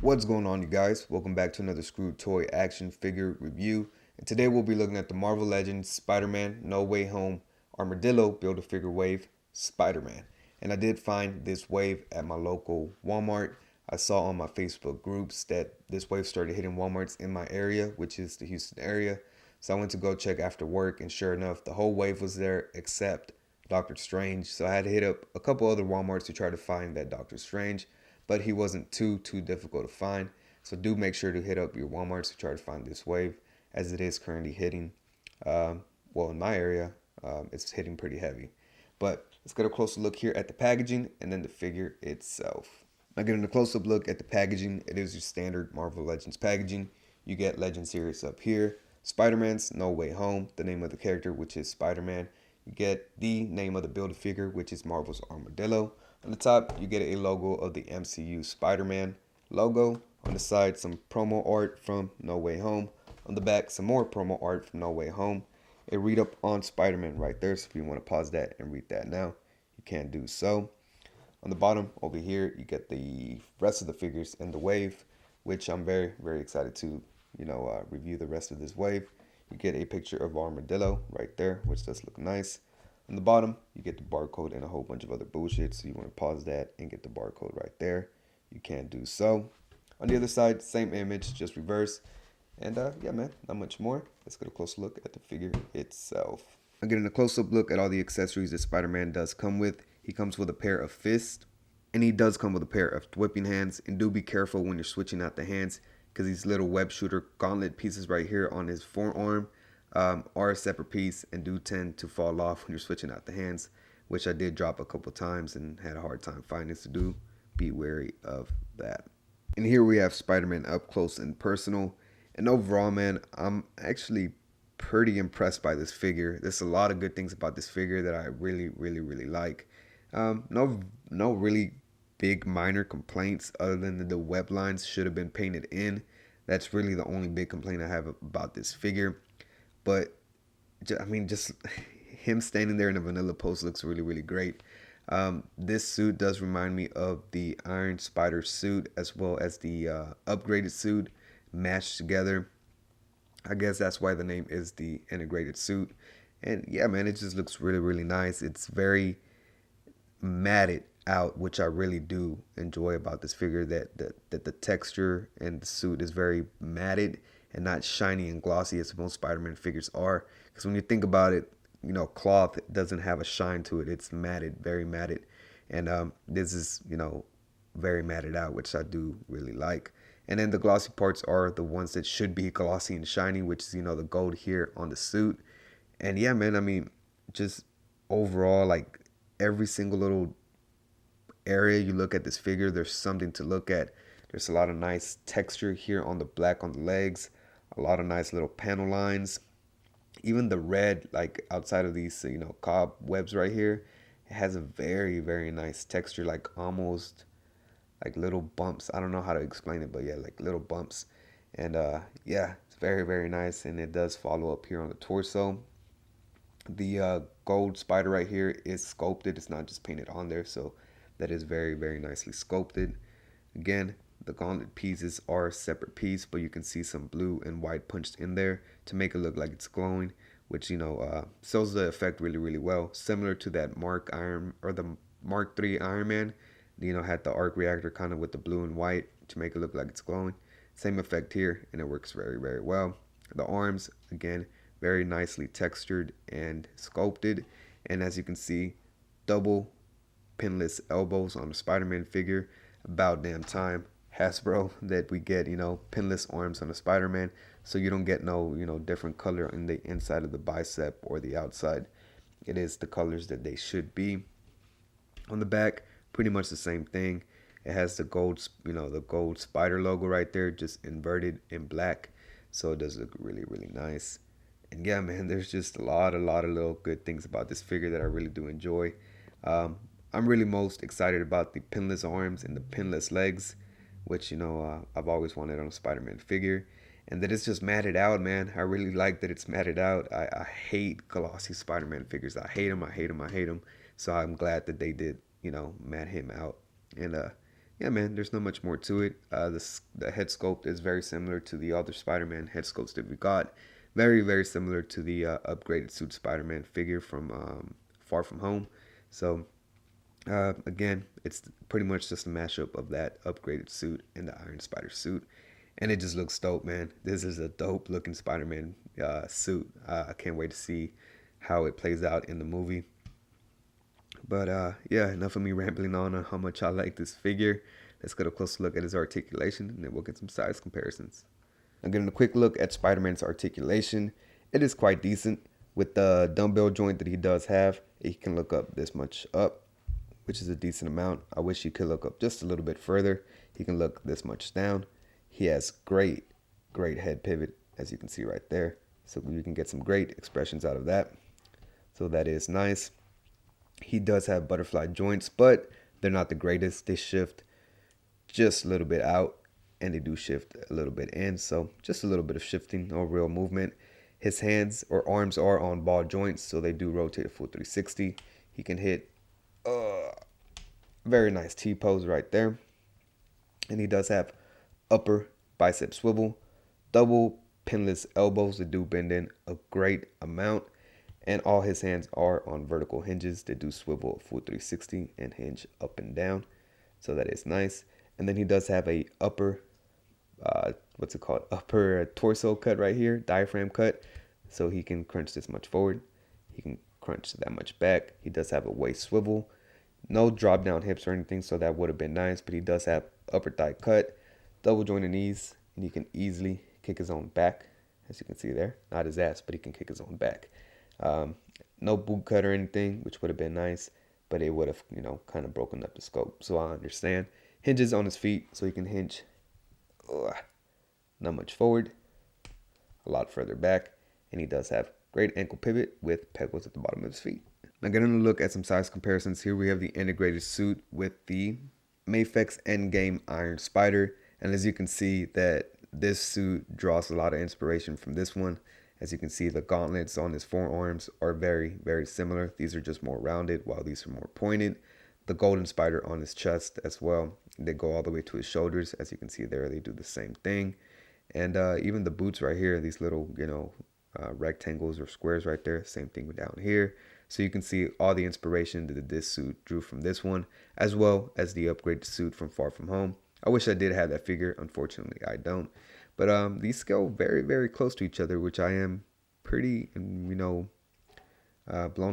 What's going on, you guys? Welcome back to another Screwed Toy action figure review. And today we'll be looking at the Marvel Legends Spider-Man No Way Home Armadillo Build-A-Figure Wave Spider-Man. And I did find this wave at my local Walmart. I saw on my Facebook groups that this wave started hitting Walmarts in my area, which is the Houston area. So I went to go check after work, and sure enough, the whole wave was there except Doctor Strange. So I had to hit up a couple other Walmarts to try to find that Doctor Strange, but he wasn't too difficult to find. So do make sure to hit up your Walmarts to try to find this wave, as it is currently hitting. Well, in my area, it's hitting pretty heavy. But let's get a closer look here at the packaging and then the figure itself. Now, getting a close-up look at the packaging, it is your standard Marvel Legends packaging. You get Legend Series up here, Spider-Man's No Way Home, the name of the character, which is Spider-Man. You get the name of the Build-A-Figure, which is Marvel's Armadillo. On the top, you get a logo of the MCU Spider-Man logo. On the side, some promo art from No Way Home. On the back, some more promo art from No Way Home. A read up on Spider-Man right there, so if you want to pause that and read that now, you can do so. On the bottom over here, you get the rest of the figures in the wave, which I'm very excited to, review the rest of this wave. You get a picture of Armadillo right there, which does look nice. On the bottom, you get the barcode and a whole bunch of other bullshit. So you want to pause that and get the barcode right there. You can do so. On the other side, same image, just reverse. And yeah, man, not much more. Let's get a closer look at the figure itself. I'm getting a close-up look at all the accessories that Spider-Man does come with. He comes with a pair of fists, and he does come with a pair of whipping hands. And do be careful when you're switching out the hands, because these little web shooter gauntlet pieces right here on his forearm are a separate piece and do tend to fall off when you're switching out the hands, which I did drop a couple times and had a hard time finding. So do be wary of that. And here we have Spider-Man up close and personal. And overall, man, I'm actually pretty impressed by this figure. There's a lot of good things about this figure that I really like. No really big minor complaints other than the web lines should have been painted in. That's really the only big complaint I have about this figure. But I mean, just him standing there in a vanilla pose looks really great. This suit does remind me of the Iron Spider suit, as well as the upgraded suit matched together. I guess that's why the name is the integrated suit. And yeah, man, it just looks really nice. It's very matted out, which I really do enjoy about this figure, that the texture and the suit is very matted and not shiny and glossy as most Spider-Man figures are. Because when you think about it, cloth doesn't have a shine to it. It's matted, very matted. And this is, very matted out, which I do really like. And then the glossy parts are the ones that should be glossy and shiny, which is, the gold here on the suit. And yeah, man, I mean, just overall, like every single little area you look at this figure, there's something to look at. There's a lot of nice texture here on the black on the legs, a lot of nice little panel lines. Even the red, like outside of these, cobwebs right here, it has a very nice texture, like almost like little bumps. I don't know how to explain it, but yeah, like little bumps. And yeah, it's very nice. And it does follow up here on the torso. The gold spider right here is sculpted. It's not just painted on there, so that is very nicely sculpted. Again, the gauntlet pieces are a separate piece, but you can see some blue and white punched in there to make it look like it's glowing, which sells the effect really well. Similar to that Mark III Iron Man, had the arc reactor kind of with the blue and white to make it look like it's glowing. Same effect here, and it works very well. The arms, again, very nicely textured and sculpted, and as you can see, double pinless elbows on the Spider-Man figure. About damn time, Hasbro, that we get pinless arms on the Spider-Man, so you don't get no different color in the inside of the bicep or the outside. It is the colors that they should be. On the back, pretty much the same thing. It has the gold the gold spider logo right there, just inverted in black, so it does look really nice. And yeah, man, there's just a lot of little good things about this figure that I really do enjoy. I'm really most excited about the pinless arms and the pinless legs, which I've always wanted on a Spider-Man figure. And that it's just matted out, man. I really like that it's matted out. I hate glossy Spider-Man figures. I hate them. So I'm glad that they did, matte him out. And yeah, man, there's not much more to it. The head sculpt is very similar to the other Spider-Man head sculpts that we got. Very, very similar to the upgraded suit Spider-Man figure from Far From Home. So, again, it's pretty much just a mashup of that upgraded suit and the Iron Spider suit. And it just looks dope, man. This is a dope looking Spider-Man suit. I can't wait to see how it plays out in the movie. But yeah, enough of me rambling on how much I like this figure. Let's get a closer look at his articulation, and then we'll get some size comparisons. Now, getting a quick look at Spider-Man's articulation, it is quite decent. With the dumbbell joint that he does have, he can look up this much up, which is a decent amount. I wish he could look up just a little bit further. He can look this much down. He has great head pivot, as you can see right there. So you can get some great expressions out of that. So that is nice. He does have butterfly joints, but they're not the greatest. They shift just a little bit out, and they do shift a little bit in. So just a little bit of shifting, no real movement. His hands or arms are on ball joints, so they do rotate a full 360. He can hit very nice T-pose right there. And he does have upper bicep swivel, double pinless elbows that do bend in a great amount. And all his hands are on vertical hinges that do swivel a full 360 and hinge up and down. So that is nice. And then he does have a upper, upper torso cut right here, diaphragm cut. So he can crunch this much forward. He can crunch that much back. He does have a waist swivel. No drop down hips or anything, so that would have been nice. But he does have upper thigh cut, double jointed knees, and he can easily kick his own back, as you can see there. Not his ass, but he can kick his own back. No boot cut or anything, which would have been nice, but it would have, kind of broken up the scope. So I understand. Hinges on his feet, so he can hinge not much forward, a lot further back, and he does have great ankle pivot with pegboards at the bottom of his feet. Now getting a look at some size comparisons, here we have the integrated suit with the Mafex Endgame Iron Spider, and as you can see that this suit draws a lot of inspiration from this one. As you can see, the gauntlets on his forearms are very, very similar. These are just more rounded, while these are more pointed. The golden spider on his chest as well. They go all the way to his shoulders. As you can see there, they do the same thing. And even the boots right here, these little, rectangles or squares right there, same thing down here. So you can see all the inspiration that this suit drew from this one, as well as the upgraded suit from Far From Home. I wish I did have that figure. Unfortunately, I don't. But these scale very, very close to each other, which I am pretty, blown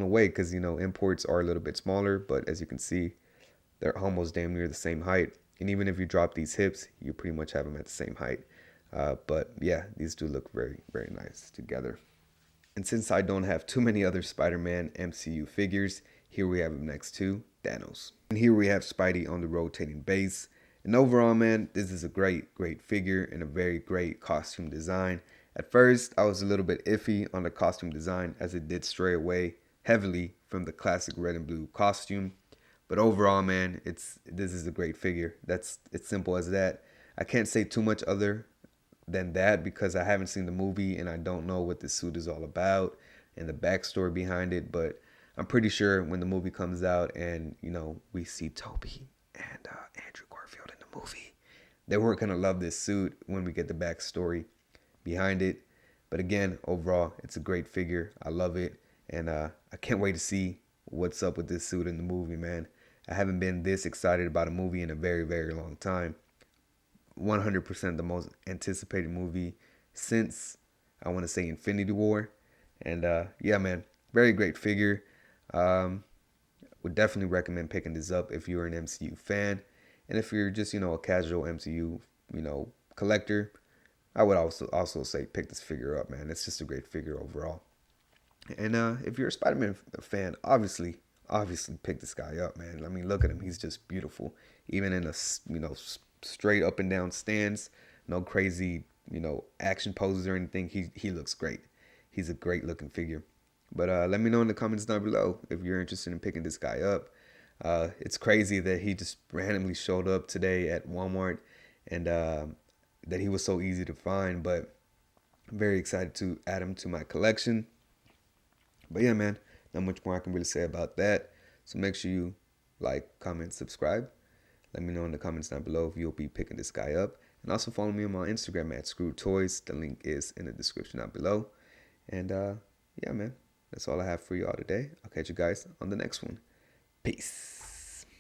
away because, imports are a little bit smaller. But as you can see, they're almost damn near the same height. And even if you drop these hips, you pretty much have them at the same height. But yeah, these do look very, very nice together. And since I don't have too many other Spider-Man MCU figures, here we have him next to Thanos. And here we have Spidey on the rotating base. And overall, man, this is a great figure and a very great costume design. At first, I was a little bit iffy on the costume design as it did stray away heavily from the classic red and blue costume. But overall, man, this is a great figure. It's simple as that. I can't say too much other than that because I haven't seen the movie and I don't know what this suit is all about and the backstory behind it. But I'm pretty sure when the movie comes out and, we see Toby and Andrew Garfield in the movie, they weren't going to love this suit when we get the backstory behind it. But again, overall, it's a great figure. I love it. And I can't wait to see what's up with this suit in the movie, man. I haven't been this excited about a movie in a very, very long time. 100% the most anticipated movie since, I want to say, Infinity War. And yeah, man, very great figure. Would definitely recommend picking this up if you're an MCU fan. And if you're just, a casual MCU, collector, I would also say pick this figure up, man. It's just a great figure overall. And if you're a Spider-Man fan, obviously pick this guy up, man. I mean, look at him. He's just beautiful. Even in a, straight up and down stance, no crazy, action poses or anything. He looks great. He's a great looking figure. But let me know in the comments down below if you're interested in picking this guy up. It's crazy that he just randomly showed up today at Walmart and that he was so easy to find. But I'm very excited to add him to my collection. But yeah, man, not much more I can really say about that. So make sure you like, comment, subscribe. Let me know in the comments down below if you'll be picking this guy up. And also follow me on my Instagram at Screwed Toys. The link is in the description down below. And yeah, man, that's all I have for y'all today. I'll catch you guys on the next one. Peace.